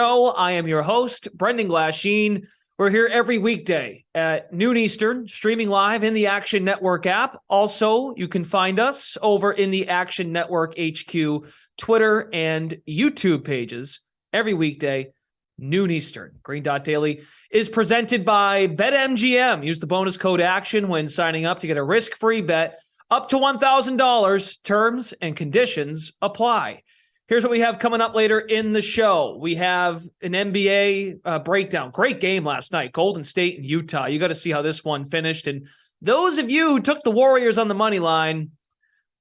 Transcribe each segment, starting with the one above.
I am your host, Brendan Glasheen. We're here every weekday at noon Eastern, streaming live in the Action Network app. Also, you can find us over in the Action Network HQ Twitter and YouTube pages every weekday, noon Eastern. Green Dot Daily is presented by BetMGM. Use the bonus code ACTION when signing up to get a risk-free bet up to $1,000. Terms and conditions apply. Here's what we have coming up later in the show. We have an NBA breakdown. Great game last night, Golden State and Utah. You got to see how this one finished. And those of you who took the Warriors on the money line,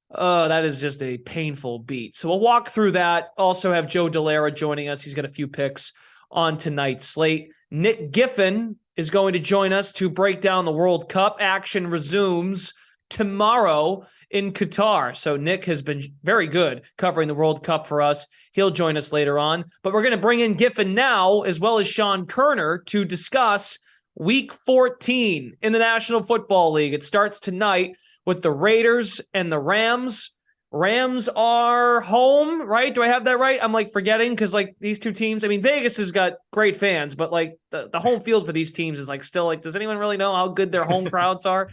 that is just a painful beat. So we'll walk through that. Also have Joe Dellera joining us. He's got a few picks on tonight's slate. Nick Giffen is going to join us to break down the World Cup. Action resumes tomorrow in Qatar. So Nick has been very good covering the World Cup for us. He'll join us later on. But we're going to bring in Giffen now, as well as Sean Koerner, to discuss Week 14 in the National Football League. It starts tonight with the Raiders and the Rams. Rams are home, right? Do I have that right? I'm forgetting because these two teams, Vegas has got great fans, but the home field for these teams is still does anyone really know how good their home crowds are?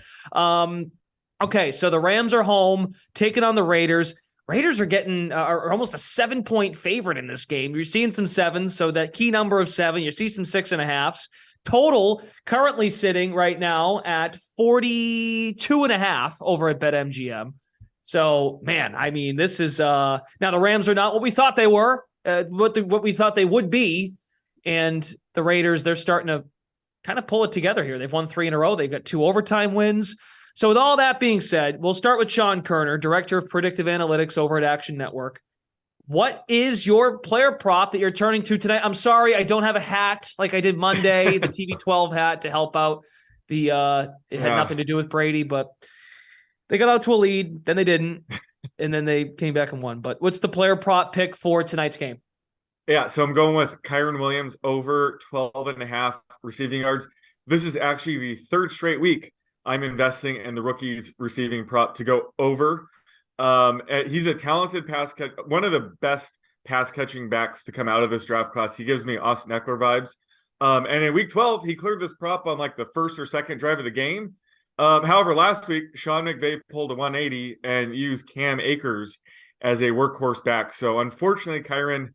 Okay, so the Rams are home, taking on the Raiders. Raiders are getting are almost a 7-point favorite in this game. You're seeing some sevens, so that key number of 7. You see some 6.5s. Total currently sitting right now at 42.5 over at BetMGM. So, man, this is now the Rams are not what we thought they were, what we thought they would be, and the Raiders, they're starting to kind of pull it together here. They've won 3 in a row. They've got 2 overtime wins. So with all that being said, we'll start with Sean Koerner, Director of Predictive Analytics over at Action Network. What is your player prop that you're turning to tonight? I'm sorry, I don't have a hat like I did Monday, the TB12 hat to help out. It had nothing to do with Brady, but they got out to a lead, then they didn't, and then they came back and won. But what's the player prop pick for tonight's game? Yeah, so I'm going with Kyren Williams over 12.5 receiving yards. This is actually the 3rd straight week I'm investing in the rookie's receiving prop to go over. He's a talented pass catch, one of the best pass catching backs to come out of this draft class. He gives me Austin Eckler vibes. And in week 12, he cleared this prop on the first or second drive of the game. However, last week, Sean McVay pulled a 180 and used Cam Akers as a workhorse back. So unfortunately, Kyren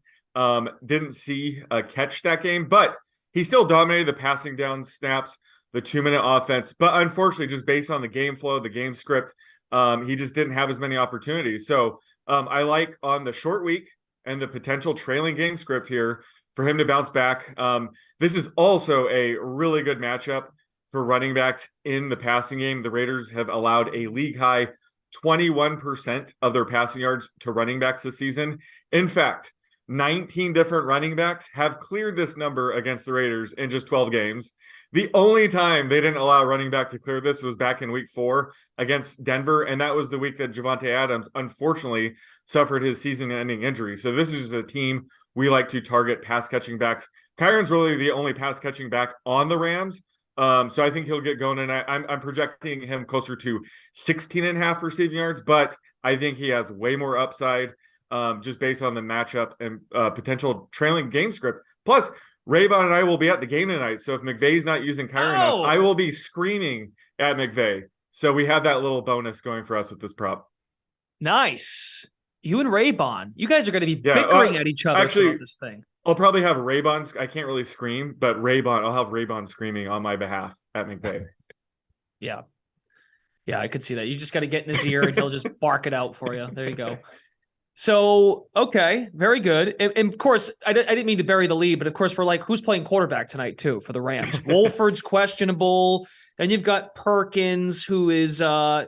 didn't see a catch that game, but he still dominated the passing down snaps, the 2-minute offense. But unfortunately, just based on the game flow, the game script, he just didn't have as many opportunities. So I like on the short week and the potential trailing game script here for him to bounce back. This is also a really good matchup for running backs in the passing game. The Raiders have allowed a league high 21% of their passing yards to running backs this season. In fact, 19 different running backs have cleared this number against the Raiders in just 12 games. The only time they didn't allow running back to clear this was back in week 4 against Denver, and that was the week that Javonte Adams unfortunately suffered his season-ending injury. So this is a team we like to target pass-catching backs. Kyren's really the only pass-catching back on the Rams, so I think he'll get going, and I'm projecting him closer to 16.5 receiving yards, but I think he has way more upside just based on the matchup and potential trailing game script. Plus, Raybon and I will be at the game tonight, so if McVay's not using Kyren enough, I will be screaming at McVay. So we have that little bonus going for us with this prop. Nice. You and Raybon, you guys are going to be bickering at each other actually, about this thing. I'll probably have Raybon. I can't really scream, but I'll have Raybon screaming on my behalf at McVay. Yeah. Yeah, I could see that. You just got to get in his ear and he'll just bark it out for you. There you go. So, okay, very good. And of course, I didn't mean to bury the lead, but of course, we're who's playing quarterback tonight, too, for the Rams? Wolford's questionable. And you've got Perkins, who I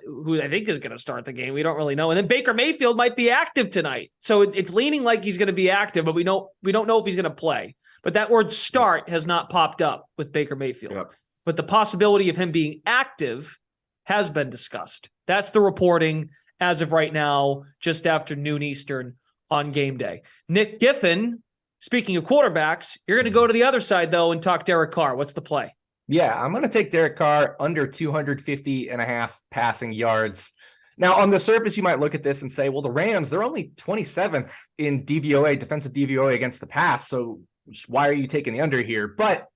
think is going to start the game. We don't really know. And then Baker Mayfield might be active tonight. So it's leaning like he's going to be active, but we don't know if he's going to play. But that word start has not popped up with Baker Mayfield. Yep. But the possibility of him being active has been discussed. That's the reporting as of right now, just after noon Eastern on game day. Nick Giffen, speaking of quarterbacks, you're going to go to the other side, though, and talk Derek Carr. What's the play? Yeah, I'm going to take Derek Carr under 250.5 passing yards. Now, on the surface, you might look at this and say, well, the Rams, they're only 27th in DVOA, defensive DVOA against the pass. So why are you taking the under here? But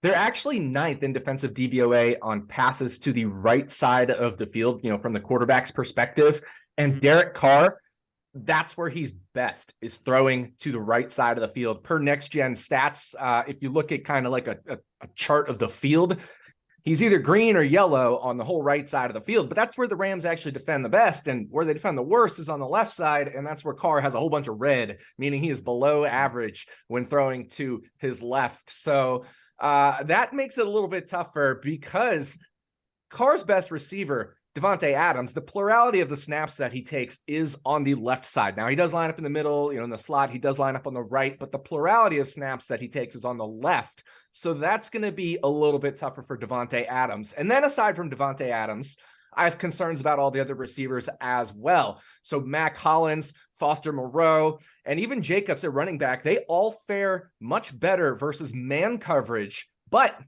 they're actually ninth in defensive DVOA on passes to the right side of the field, from the quarterback's perspective. And Derek Carr, that's where he's best, is throwing to the right side of the field. Per next gen stats, if you look at kind of like a chart of the field, he's either green or yellow on the whole right side of the field, but that's where the Rams actually defend the best. And where they defend the worst is on the left side. And that's where Carr has a whole bunch of red, meaning he is below average when throwing to his left. So that makes it a little bit tougher because Carr's best receiver, Devontae Adams, the plurality of the snaps that he takes is on the left side. Now, he does line up in the middle, in the slot. He does line up on the right, but the plurality of snaps that he takes is on the left. So that's going to be a little bit tougher for Devontae Adams. And then aside from Devontae Adams, I have concerns about all the other receivers as well. So Mac Hollins, Foster Moreau, and even Jacobs at running back, they all fare much better versus man coverage. But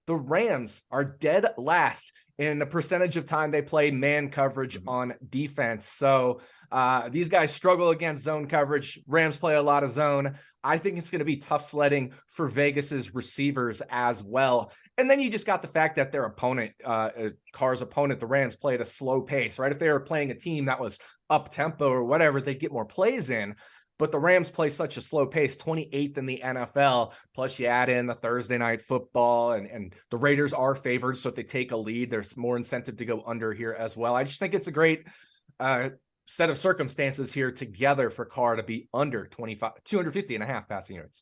the Rams are dead last in the percentage of time they play man coverage on defense. So these guys struggle against zone coverage. Rams play a lot of zone. I think it's going to be tough sledding for Vegas's receivers as well. And then you just got the fact that their opponent, Carr's opponent, the Rams, play at a slow pace, right? If they were playing a team that was up tempo or whatever, they'd get more plays in. But the Rams play such a slow pace, 28th in the NFL. Plus, you add in the Thursday night football, and the Raiders are favored. So if they take a lead, there's more incentive to go under here as well. I just think it's a great set of circumstances here together for Carr to be under 250.5 passing yards.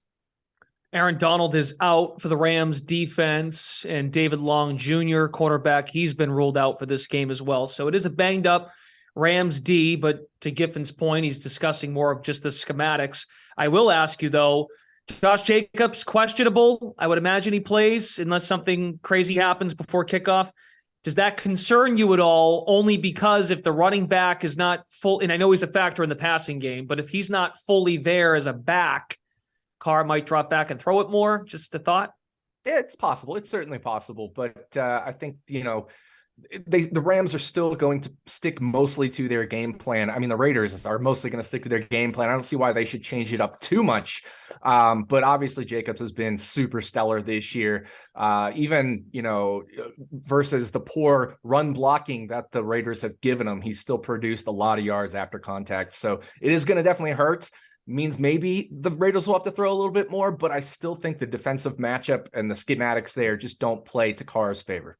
Aaron Donald is out for the Rams defense, and David Long Jr., quarterback, he's been ruled out for this game as well. So it is a banged up Rams D, but to Giffen's point, he's discussing more of just the schematics. I will ask you, though, Josh Jacobs, questionable. I would imagine he plays unless something crazy happens before kickoff. Does that concern you at all? Only because if the running back is not full, and I know he's a factor in the passing game, but if he's not fully there as a back, Carr might drop back and throw it more. Just a thought. It's possible. It's certainly possible. But I think, the Rams are still going to stick mostly to their game plan. I mean, the Raiders are mostly going to stick to their game plan. I don't see why they should change it up too much. But obviously Jacobs has been super stellar this year. Even, versus the poor run blocking that the Raiders have given him, he's still produced a lot of yards after contact. So it is going to definitely hurt. Means maybe the Raiders will have to throw a little bit more, but I still think the defensive matchup and the schematics there just don't play to Carr's favor.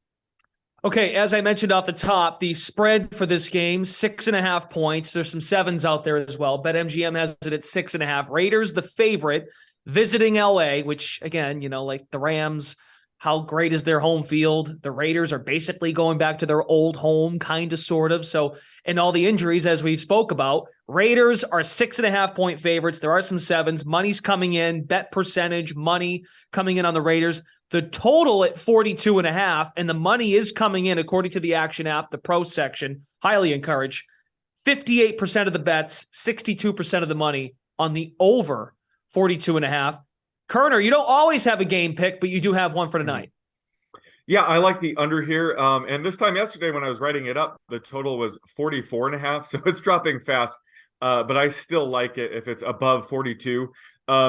Okay, as I mentioned off the top, the spread for this game, 6.5 points. There's some sevens out there as well. BetMGM has it at 6.5. Raiders, the favorite, visiting LA, which, again, like the Rams, how great is their home field? The Raiders are basically going back to their old home, kind of, sort of. So, and all the injuries, as we've spoke about, Raiders are 6.5 point favorites. There are some sevens. Money's coming in, bet percentage, money coming in on the Raiders. The total at 42.5, and the money is coming in, according to the Action app, the pro section, highly encouraged. 58% of the bets, 62% of the money on the over 42.5. Koerner, you don't always have a game pick, but you do have one for tonight. Yeah, I like the under here. And this time yesterday when I was writing it up, the total was 44.5. So it's dropping fast. But I still like it if it's above 42.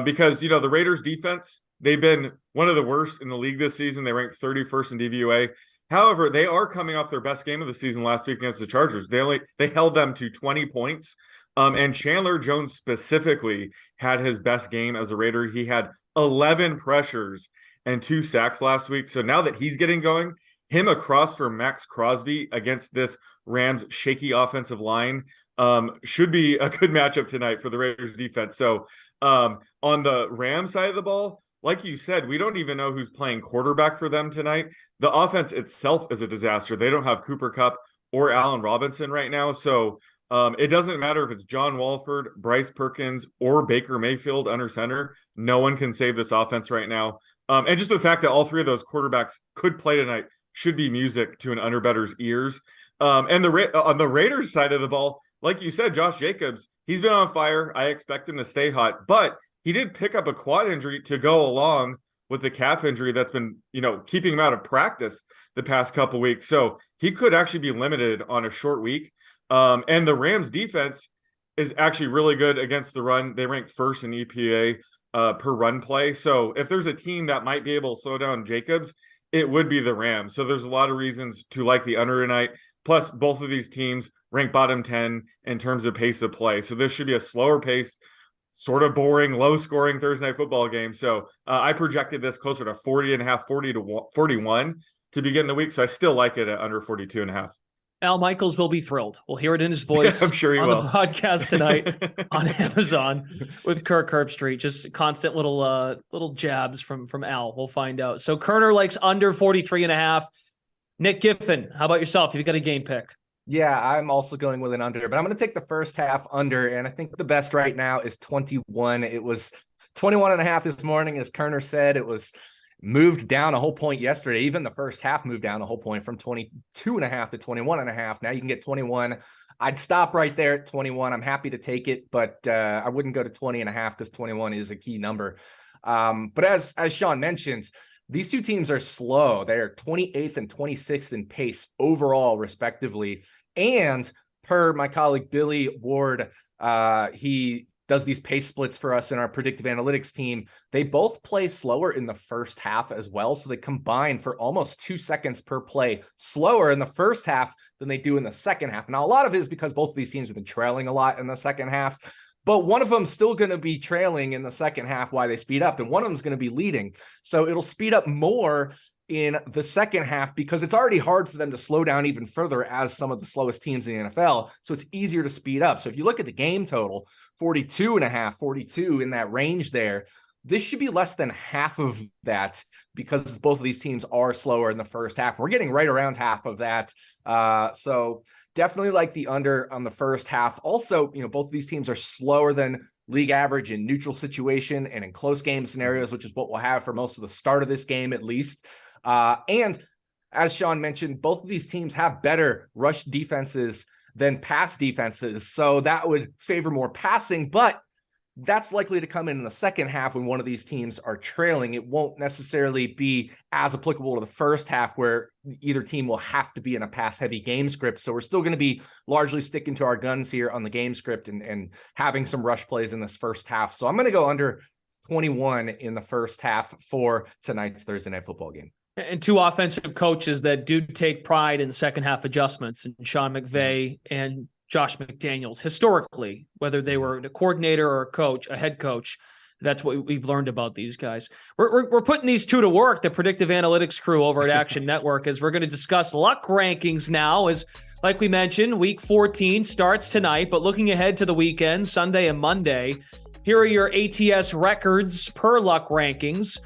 Because, the Raiders defense, they've been one of the worst in the league this season. They ranked 31st in DVOA. However, they are coming off their best game of the season last week against the Chargers. They held them to 20 points. And Chandler Jones specifically had his best game as a Raider. He had 11 pressures and 2 sacks last week. So now that he's getting going, him across from Max Crosby against this Rams shaky offensive line should be a good matchup tonight for the Raiders defense. So on the Rams side of the ball, like you said, we don't even know who's playing quarterback for them tonight. The offense itself is a disaster. They don't have Cooper Kupp or Allen Robinson right now. So it doesn't matter if it's John Walford, Bryce Perkins, or Baker Mayfield under center. No one can save this offense right now. And just the fact that all three of those quarterbacks could play tonight should be music to an underbetter's ears. And on the Raiders side of the ball, like you said, Josh Jacobs, he's been on fire. I expect him to stay hot. But he did pick up a quad injury to go along with the calf injury that's been, keeping him out of practice the past couple weeks. So he could actually be limited on a short week. And the Rams defense is actually really good against the run. They rank first in EPA. per run play. So if there's a team that might be able to slow down Jacobs, it would be the Rams. So there's a lot of reasons to like the under tonight. Plus, both of these teams rank bottom 10 in terms of pace of play. So this should be a slower pace, sort of boring, low-scoring Thursday night football game. So I projected this closer to 40.5, 40 to 41 to begin the week. So I still like it at under 42.5. Al Michaels will be thrilled. We'll hear it in his voice I'm sure he on will. the podcast tonight on Amazon with Kirk Herbstreit. Just constant little jabs from Al. We'll find out. So Koerner likes under 43.5. Nick Giffen, how about yourself? You've got a game pick. Yeah, I'm also going with an under, but I'm going to take the first half under, and I think the best right now is 21. It was 21.5 this morning, as Koerner said. It was moved down a whole point yesterday. Even the first half moved down a whole point from 22.5 to 21.5. Now you can get 21. I'd stop right there at 21. I'm happy to take it, but I wouldn't go to 20.5 because 21 is a key number. But as Sean mentioned, these two teams are slow. They are 28th and 26th in pace overall, respectively. And per my colleague Billy Ward, he does these pace splits for us in our predictive analytics team. They both play slower in the first half as well. So they combine for almost 2 seconds per play slower in the first half than they do in the second half. Now, a lot of it is because both of these teams have been trailing a lot in the second half. But one of them's still going to be trailing in the second half while they speed up, and one of them's going to be leading. So it'll speed up more in the second half because it's already hard for them to slow down even further as some of the slowest teams in the NFL. So it's easier to speed up. So if you look at the game total, 42.5, 42 in that range there, this should be less than half of that because both of these teams are slower in the first half. We're getting right around half of that. So definitely like the under on the first half. Also, both of these teams are slower than league average in neutral situation and in close game scenarios, which is what we'll have for most of the start of this game, at least. And as Sean mentioned, both of these teams have better rush defenses than pass defenses. So that would favor more passing, but that's likely to come in the second half when one of these teams are trailing. It won't necessarily be as applicable to the first half where either team will have to be in a pass-heavy game script. So we're still going to be largely sticking to our guns here on the game script and having some rush plays in this first half. So I'm going to go under 21 in the first half for tonight's Thursday night football game. And two offensive coaches that do take pride in second half adjustments, and Sean McVay and Josh McDaniels. Historically, whether they were a coordinator or a head coach, that's what we've learned about these guys. We're putting these two to work, the predictive analytics crew over at Action Network, as we're going to discuss luck rankings now. As like we mentioned, week 14 starts tonight, but looking ahead to the weekend, Sunday and Monday, here are your ATS records per luck rankings.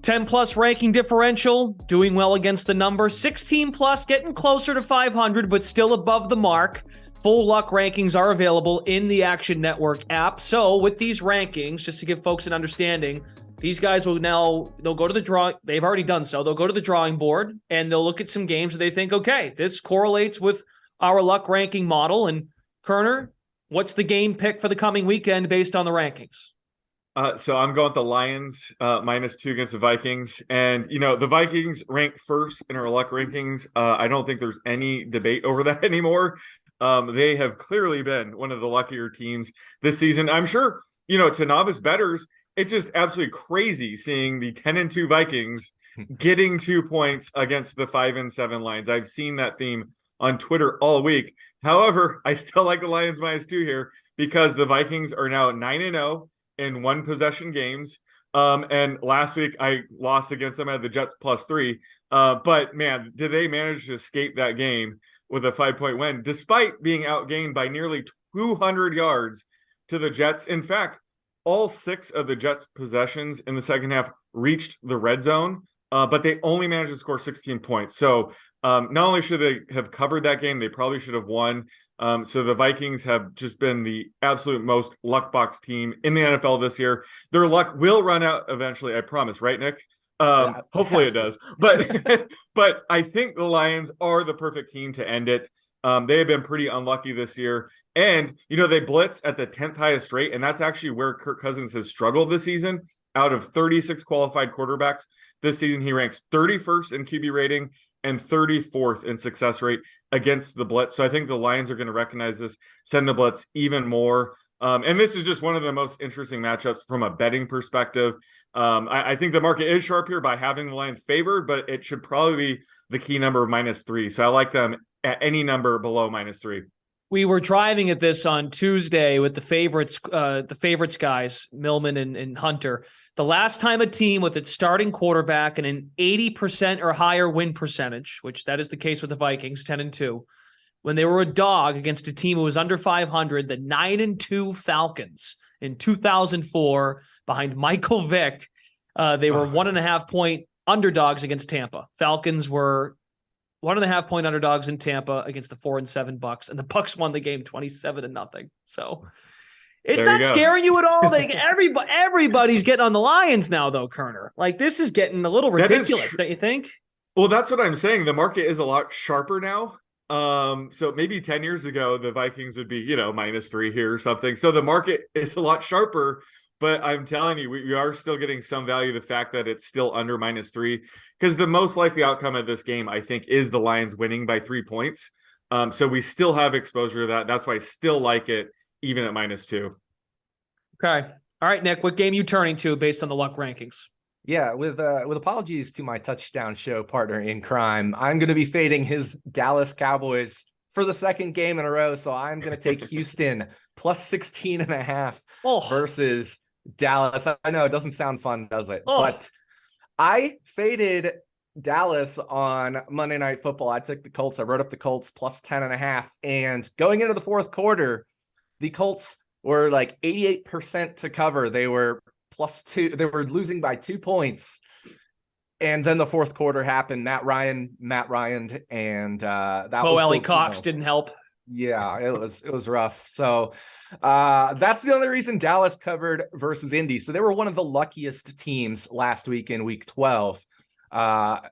10 plus ranking differential, doing well against the number. 16 plus, getting closer to 500, but still above the mark. Full luck rankings are available in the Action Network app. So with these rankings, just to give folks an understanding, these guys they'll go to the draw. They've already done so. They'll go to the drawing board and they'll look at some games where they think, okay, this correlates with our luck ranking model. And Koerner, what's the game pick for the coming weekend based on the rankings? So I'm going with the Lions -2 against the Vikings. And, the Vikings rank first in our luck rankings. I don't think there's any debate over that anymore. They have clearly been one of the luckier teams this season. I'm sure, to novice bettors, it's just absolutely crazy seeing the 10-2 Vikings getting 2 points against the 5-7 Lions. I've seen that theme on Twitter all week. However, I still like the Lions -2 here because the Vikings are now 9-0 in one possession games. And last week I lost against them at the Jets +3. But man, did they manage to escape that game with a 5-point win, despite being outgained by nearly 200 yards to the Jets. In fact, all 6 of the Jets' possessions in the second half reached the red zone, but they only managed to score 16 points. So not only should they have covered that game, they probably should have won. So the Vikings have just been the absolute most luck box team in the NFL this year. Their luck will run out eventually, I promise, right, Nick? Hopefully it does. But I think the Lions are the perfect team to end it. They have been pretty unlucky this year. And, they blitz at the 10th highest rate, and that's actually where Kirk Cousins has struggled this season. Out of 36 qualified quarterbacks this season, he ranks 31st in QB rating and 34th in success rate against the blitz. So I think the Lions are going to recognize this, send the blitz even more. And this is just one of the most interesting matchups from a betting perspective. I think the market is sharp here by having the Lions favored, but it should probably be the key number of -3. So I like them at any number below -3. We were driving at this on Tuesday with the favorites guys, Millman and Hunter. The last time a team with its starting quarterback and an 80% or higher win percentage, which that is the case with the Vikings, 10-2, when they were a dog against a team who was under 500, the 9-2 Falcons in 2004 behind Michael Vick, they were 1.5-point underdogs against Tampa. Falcons were 1.5-point underdogs in Tampa against the 4-7 Bucks, and the Bucks won the game 27-0. So it's not scaring you at all. Like everybody's getting on the Lions now, though, Koerner. Like this is getting a little ridiculous, don't you think? Well, that's what I'm saying. The market is a lot sharper now. So maybe 10 years ago, the Vikings would be, -3 here or something. So the market is a lot sharper, but I'm telling you, we are still getting some value the fact that it's still under -3, because the most likely outcome of this game, I think, is the Lions winning by 3 points. So we still have exposure to that. That's why I still like it, even at -2. Okay. All right, Nick, what game are you turning to based on the luck rankings? Yeah, with apologies to my touchdown show partner in crime, I'm going to be fading his Dallas Cowboys for the second game in a row. So I'm going to take Houston plus 16.5 versus Dallas. I know it doesn't sound fun, does it? But I faded Dallas on Monday Night Football. I took the Colts. I wrote up the Colts plus 10.5. And going into the fourth quarter, the Colts were like 88% to cover. They were +2. They were losing by 2 points. And then the fourth quarter happened. Matt Ryan, and that was Ellie Cox didn't help. Yeah, it was rough. So that's the only reason Dallas covered versus Indy. So they were one of the luckiest teams last week in week 12.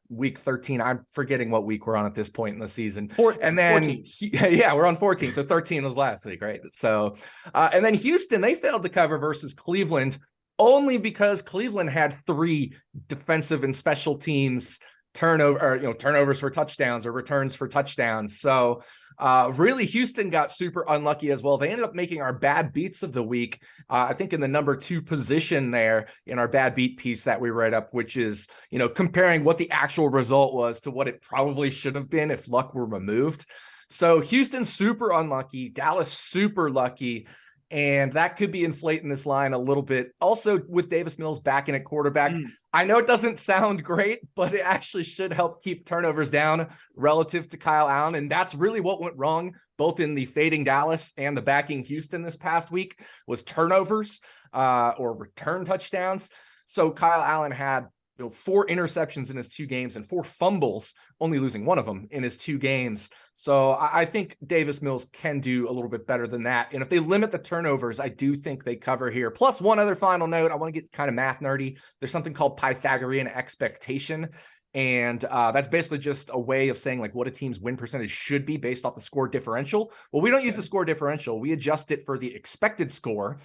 Week 13, I'm forgetting what week we're on at this point in the season. And then 14. We're on 14. So 13 was last week, right? So and then Houston, they failed to cover versus Cleveland, only because Cleveland had 3 defensive and special teams turnovers for touchdowns or returns for touchdowns. So really Houston got super unlucky as well. They ended up making our bad beats of the week, I think in the number 2 position there in our bad beat piece that we write up, which is, comparing what the actual result was to what it probably should have been if luck were removed. So Houston super unlucky, Dallas super lucky. And that could be inflating this line a little bit. Also, with Davis Mills back in at quarterback, I know it doesn't sound great, but it actually should help keep turnovers down relative to Kyle Allen. And that's really what went wrong, both in the fading Dallas and the backing Houston this past week, was turnovers or return touchdowns. So Kyle Allen had 4 interceptions in his 2 games and 4 fumbles, only losing 1 of them in his 2 games. So I think Davis Mills can do a little bit better than that. And if they limit the turnovers, I do think they cover here. Plus, one other final note, I want to get kind of math nerdy. There's something called Pythagorean expectation. And that's basically just a way of saying like what a team's win percentage should be based off the score differential. Well, we don't use the score differential. We adjust it for the expected score,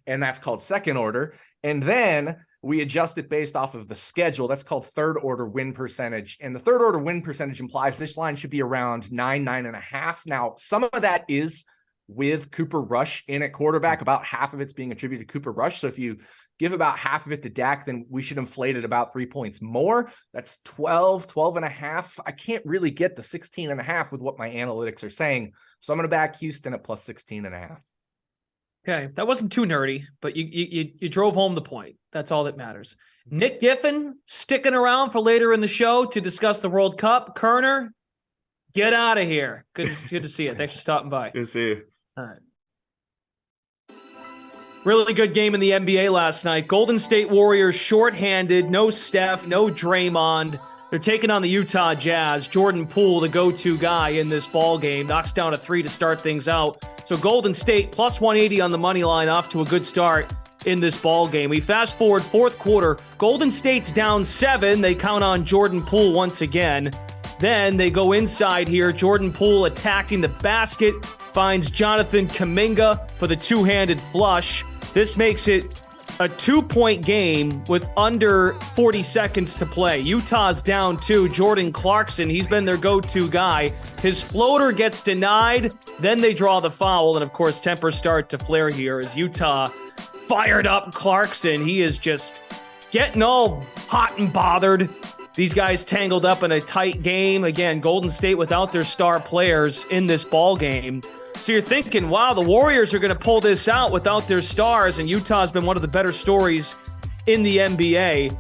and that's called second order. And then we adjust it based off of the schedule. That's called third order win percentage. And the third order win percentage implies this line should be around 9.5. Now, some of that is with Cooper Rush in at quarterback. About half of it's being attributed to Cooper Rush. So if you give about half of it to Dak, then we should inflate it about 3 points more. That's 12.5. I can't really get the 16.5 with what my analytics are saying. So I'm going to back Houston at plus 16.5. Okay, that wasn't too nerdy, but you drove home the point. That's all that matters. Nick Giffen sticking around for later in the show to discuss the World Cup. Koerner, get out of here. Good to see you. Thanks for stopping by. Good to see you. All right. Really good game in the NBA last night. Golden State Warriors shorthanded. No Steph, no Draymond. They're taking on the Utah Jazz. Jordan Poole, the go-to guy in this ball game, knocks down a 3 to start things out. So Golden State plus 180 on the money line, off to a good start in this ball game. We fast forward fourth quarter. Golden State's down 7. They count on Jordan Poole once again. Then they go inside here. Jordan Poole attacking the basket, finds Jonathan Kuminga for the two-handed flush. This makes it a 2-point game with under 40 seconds to play. Utah's down 2. Jordan Clarkson, he's been their go-to guy. His floater gets denied. Then they draw the foul. And, of course, tempers start to flare here as Utah fired up Clarkson. He is just getting all hot and bothered. These guys tangled up in a tight game. Again, Golden State without their star players in this ball game. So you're thinking, wow, the Warriors are going to pull this out without their stars, and Utah's been one of the better stories in the NBA.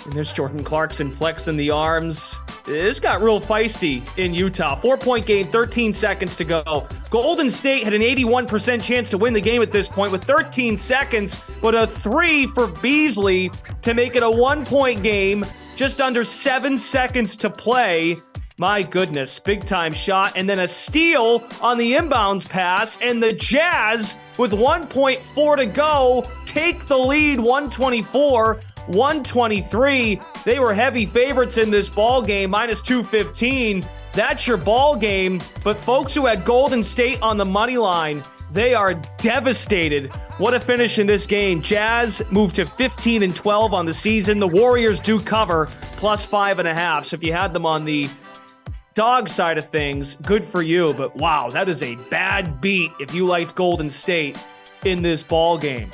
And there's Jordan Clarkson flexing the arms. This got real feisty in Utah. 4-point game, 13 seconds to go. Golden State had an 81% chance to win the game at this point with 13 seconds, but a 3 for Beasley to make it a 1-point game, just under 7 seconds to play. My goodness, big time shot. And then a steal on the inbounds pass. And the Jazz, with 1.4 to go, take the lead 124-123. They were heavy favorites in this ball game, minus 215. That's your ball game. But folks who had Golden State on the money line, they are devastated. What a finish in this game. Jazz moved to 15-12 on the season. The Warriors do cover plus 5.5. So if you had them on the dog side of things, good for you. But wow, that is a bad beat if you liked Golden State in this ball game.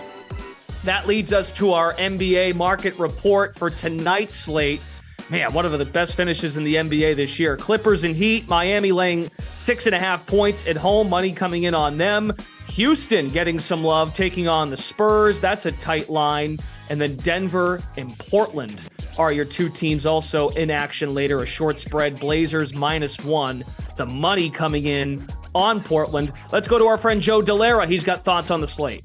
That leads us to our NBA market report for tonight's slate. Man, one of the best finishes in the NBA this year. Clippers and Heat, Miami laying 6.5 points at home, money coming in on them. Houston getting some love, taking on the Spurs. That's a tight line. And then Denver and Portland are your two teams also in action later. A short spread, Blazers -1. The money coming in on Portland. Let's go to our friend Joe Dellera. He's got thoughts on the slate.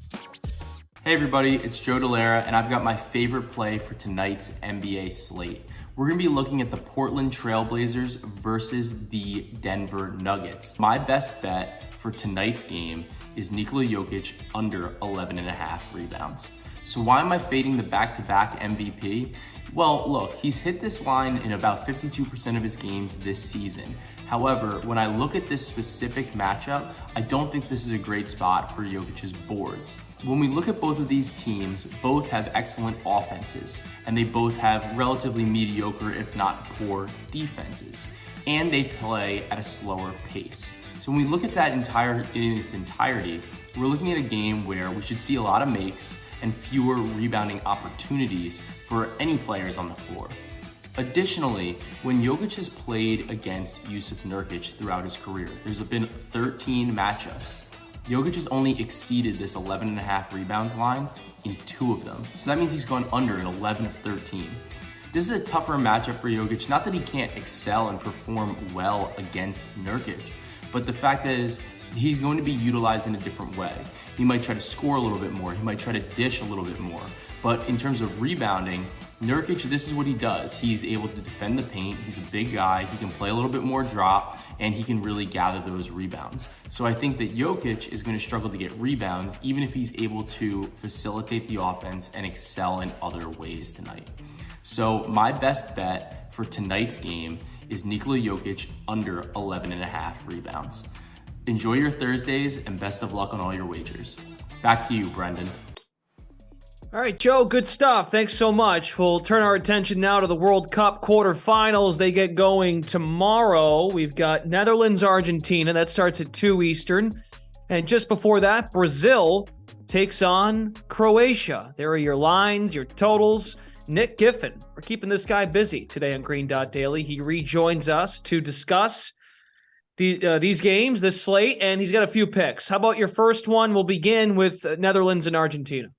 Hey everybody, it's Joe Dellera, and I've got my favorite play for tonight's NBA slate. We're going to be looking at the Portland Trailblazers versus the Denver Nuggets. My best bet for tonight's game is Nikola Jokic under 11.5 rebounds. So why am I fading the back-to-back MVP? Well, look, he's hit this line in about 52% of his games this season. However, when I look at this specific matchup, I don't think this is a great spot for Jokic's boards. When we look at both of these teams, both have excellent offenses, and they both have relatively mediocre, if not poor, defenses. And they play at a slower pace. So when we look at that in its entirety, we're looking at a game where we should see a lot of makes and fewer rebounding opportunities for any players on the floor. Additionally, when Jokic has played against Jusuf Nurkic throughout his career, there's been 13 matchups. Jokic has only exceeded this 11.5 rebounds line in 2 of them. So that means he's gone under in 11 of 13. This is a tougher matchup for Jokic, not that he can't excel and perform well against Nurkic, but the fact is he's going to be utilized in a different way. He might try to score a little bit more, he might try to dish a little bit more. But in terms of rebounding, Nurkic, this is what he does. He's able to defend the paint, he's a big guy, he can play a little bit more drop, and he can really gather those rebounds. So I think that Jokic is going to struggle to get rebounds, even if he's able to facilitate the offense and excel in other ways tonight. So my best bet for tonight's game is Nikola Jokic under 11.5 rebounds. Enjoy your Thursdays and best of luck on all your wagers. Back to you, Brendan. All right, Joe, good stuff. Thanks so much. We'll turn our attention now to the World Cup quarterfinals. They get going tomorrow. We've got Netherlands, Argentina. That starts at 2 Eastern. And just before that, Brazil takes on Croatia. There are your lines, your totals. Nick Giffen, we're keeping this guy busy today on Green Dot Daily. He rejoins us to discuss these games, this slate, and he's got a few picks. How about your first one? We'll begin with Netherlands and Argentina.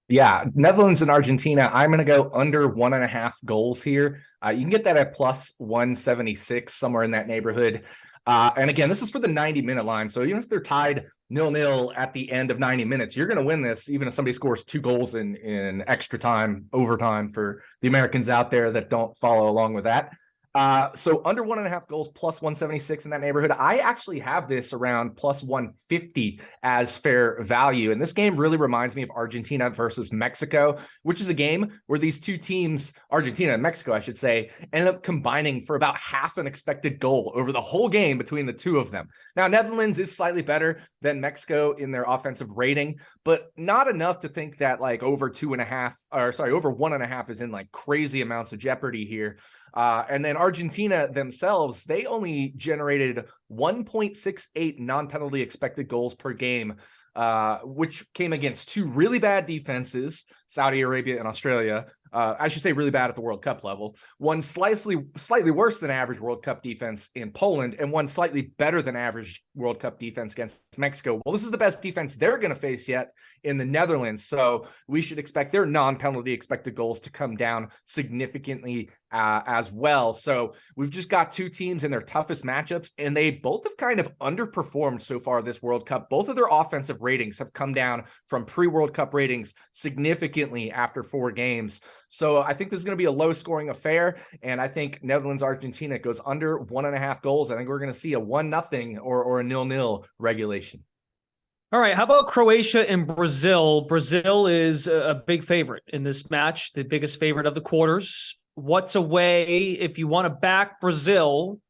Yeah, Netherlands and Argentina. I'm going to go under 1.5 goals here. You can get that at plus 176, somewhere in that neighborhood. And again, this is for the 90-minute line. So even if they're tied 0-0 at the end of 90 minutes, you're going to win this, even if somebody scores 2 goals in extra time, overtime, for the Americans out there that don't follow along with that. So under 1.5 goals plus 176 in that neighborhood. I actually have this around plus 150 as fair value. And this game really reminds me of Argentina versus Mexico, which is a game where these two teams, Argentina and Mexico, I should say, ended up combining for about half an expected goal over the whole game between the two of them. Now, Netherlands is slightly better than Mexico in their offensive rating, but not enough to think that like over 1.5 is in like crazy amounts of jeopardy here. And then Argentina themselves, they only generated 1.68 non-penalty expected goals per game, which came against two really bad defenses, Saudi Arabia and Australia. I should say really bad at the World Cup level. One slightly worse than average World Cup defense in Poland, and one slightly better than average World Cup defense against Mexico. Well, this is the best defense they're going to face yet in the Netherlands. So we should expect their non-penalty expected goals to come down significantly as well. So we've just got two teams in their toughest matchups, and they both have kind of underperformed so far this World Cup. Both of their offensive ratings have come down from pre-World Cup ratings significantly after 4 games. So I think this is going to be a low-scoring affair, and I think Netherlands-Argentina goes under 1.5 goals. I think we're going to see a 1-0 or a 0-0 regulation. All right, how about Croatia and Brazil? Brazil is a big favorite in this match, the biggest favorite of the quarters. What's a way, if you want to back Brazil,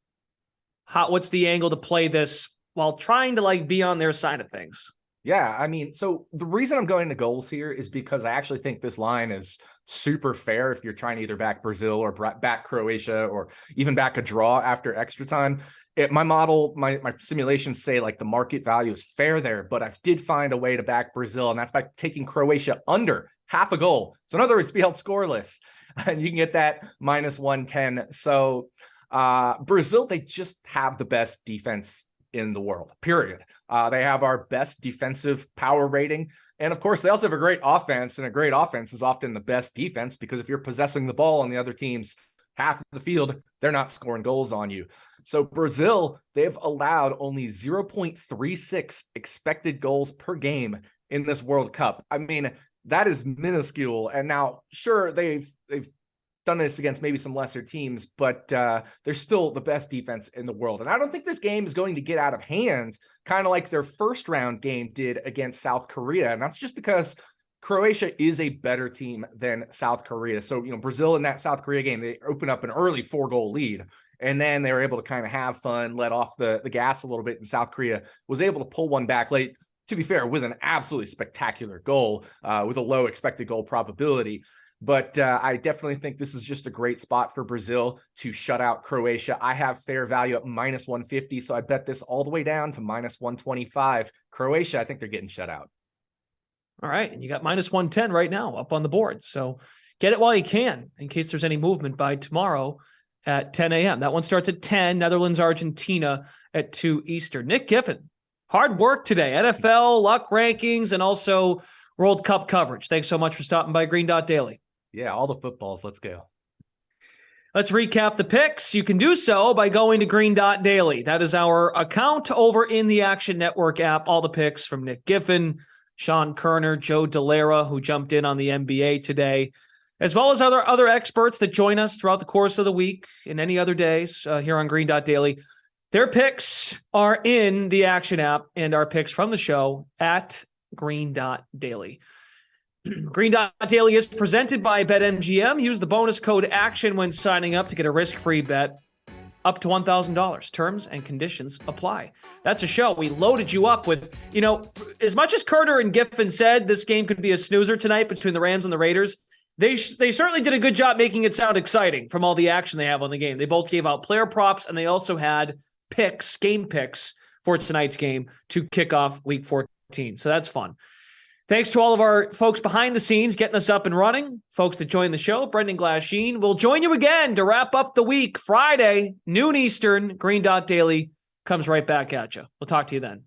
what's the angle to play this while trying to like be on their side of things? Yeah, I mean, so the reason I'm going to goals here is because I actually think this line is super fair if you're trying to either back Brazil or back Croatia or even back a draw after extra time. My model, my simulations say like the market value is fair there, but I did find a way to back Brazil, and that's by taking Croatia under half a goal. So in other words, be held scoreless, and you can get that minus 110. So Brazil, they just have the best defense in the world, period. They have our best defensive power rating. And of course, they also have a great offense, and a great offense is often the best defense, because if you're possessing the ball on the other team's half of the field, they're not scoring goals on you. So Brazil, they've allowed only 0.36 expected goals per game in this World Cup. I mean, that is minuscule. And now, sure, they've done this against maybe some lesser teams, but they're still the best defense in the world. And I don't think this game is going to get out of hand, kind of like their first round game did against South Korea. And that's just because Croatia is a better team than South Korea. So, Brazil in that South Korea game, they opened up an early 4-goal lead, and then they were able to kind of have fun, let off the gas a little bit, and South Korea was able to pull one back late, to be fair, with an absolutely spectacular goal, with a low expected goal probability. But I definitely think this is just a great spot for Brazil to shut out Croatia. I have fair value at minus 150, so I bet this all the way down to minus 125. Croatia, I think they're getting shut out. All right, and you got minus 110 right now up on the board. So get it while you can, in case there's any movement by tomorrow at 10 a.m. That one starts at 10, Netherlands, Argentina at 2 Eastern. Nick Giffen, hard work today. NFL, luck rankings, and also World Cup coverage. Thanks so much for stopping by Green Dot Daily. Yeah, all the footballs. Let's go. Let's recap the picks. You can do so by going to Green Dot Daily. That is our account over in the Action Network app. All the picks from Nick Giffen, Sean Koerner, Joe Dellera, who jumped in on the NBA today, as well as other experts that join us throughout the course of the week and any other days here on Green Dot Daily. Their picks are in the Action app, and our picks from the show at Green Dot Daily. Green Dot Daily is presented by BetMGM. Use the bonus code ACTION when signing up to get a risk-free bet up to $1,000. Terms and conditions apply. That's a show. We loaded you up with, as much as Koerner and Giffen said this game could be a snoozer tonight between the Rams and the Raiders, they certainly did a good job making it sound exciting from all the action they have on the game. They both gave out player props, and they also had game picks for tonight's game to kick off Week 14. So that's fun. Thanks to all of our folks behind the scenes getting us up and running, folks that joined the show. Brendan Glasheen will join you again to wrap up the week. Friday, noon Eastern, Green Dot Daily comes right back at you. We'll talk to you then.